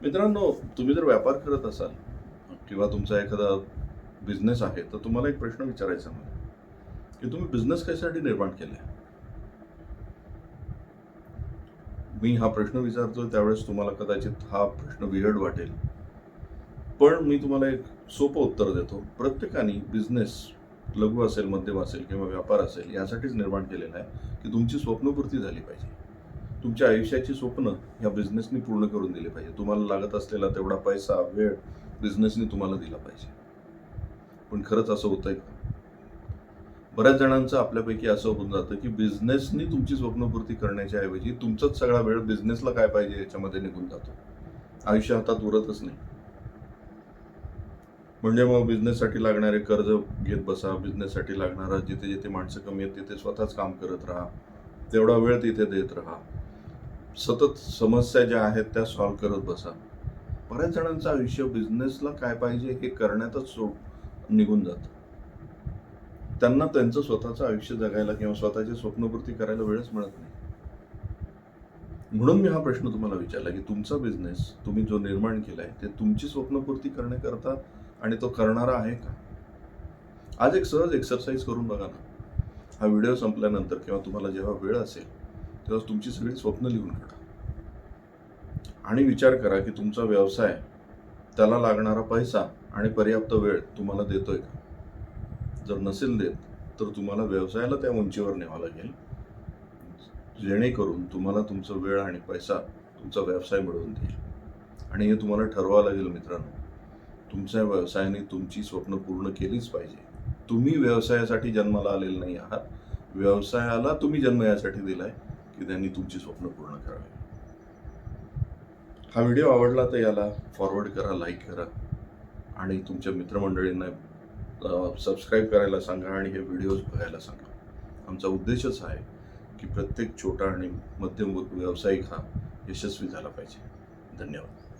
मित्रांनो, तुम्ही जर व्यापार करत असाल किंवा तुमचा एखादा बिझनेस आहे, तर तुम्हाला एक प्रश्न विचारायचा आहे मला, की तुम्ही बिझनेस कशासाठी निर्माण केलाय? मी हा प्रश्न विचारतोय त्यावेळेस तुम्हाला कदाचित हा प्रश्न वियर्ड वाटेल. पण मी तुम्हाला एक सोपं उत्तर देतो. प्रत्येकाने बिझनेस लघु असेल, मध्यम असेल किंवा व्यापार असेल यासाठीच निर्माण केलेला आहे, की तुमची स्वप्नपूर्ती झाली पाहिजे. तुमच्या आयुष्याची स्वप्न या बिझनेसनी पूर्ण करून दिली पाहिजे. तुम्हाला लागत असलेला तेवढा पैसा, वेळ बिझनेसनी तुम्हाला दिला पाहिजे. पण खरंच असं होतंय का? बऱ्याच जणांचं आपल्यापैकी असं होऊन जातं, की बिझनेसनी तुमची स्वप्नपूर्ती करण्याच्या ऐवजी तुमचाच सगळा वेळ बिझनेसला काय पाहिजे याच्यामध्ये निघून जातो. आयुष्य हातात उरतच नाही. म्हणजे मग बिझनेससाठी लागणारे कर्ज घेत बसा, बिझनेससाठी लागणारा जिथे-जिथे माणसं कमी आहेत तिथे स्वतःच काम करत राहा. तेवढा वेळ तिथे देत राहा. सतत समस्या ज्या आहेत त्या सॉल्व्ह करत बसा. बऱ्याच जणांचं आयुष्य बिझनेसला काय पाहिजे हे करण्यातच निघून जातं. त्यांना त्यांचं स्वतःचं आयुष्य जगायला किंवा स्वतःची स्वप्नपूर्ती करायला वेळच मिळत नाही. म्हणून मी हा प्रश्न तुम्हाला विचारला, की तुमचा बिझनेस तुम्ही जो निर्माण केलाय, ते तुमची स्वप्नपूर्ती करण्याकरता आणि तो करणारा आहे का? आज एक सहज एक्सरसाइज करून बघा ना. हा व्हिडिओ संपल्यानंतर किंवा तुम्हाला जेव्हा वेळ असेल, तेव्हा तुमची सगळी स्वप्न लिहून काढा. आणि विचार करा, की तुमचा व्यवसाय त्याला लागणारा पैसा आणि पर्याप्त वेळ तुम्हाला देतोय का? जर नसेल देत, तर तुम्हाला व्यवसायाला त्या उंचीवर न्यावं लागेल. जेणेकरून तुम्हाला तुमचा वेळ आणि पैसा तुमचा व्यवसाय मिळवून देईल. आणि हे तुम्हाला ठरवावं लागेल मित्रांनो. तुमच्या व्यवसायाने तुमची स्वप्न पूर्ण केलीच पाहिजे. तुम्ही व्यवसायासाठी जन्माला आलेले नाही आहात. व्यवसायाला तुम्ही जन्म यासाठी दिलाय, की त्यांनी तुमची स्वप्न पूर्ण करावी. हा व्हिडिओ आवडला तर याला फॉरवर्ड करा, लाईक करा आणि तुमच्या मित्रमंडळींना सबस्क्राईब करायला सांगा आणि हे व्हिडिओज बघायला सांगा. आमचा उद्देशच आहे की प्रत्येक छोटा आणि मध्यम व्यावसायिक हा यशस्वी झाला पाहिजे. धन्यवाद.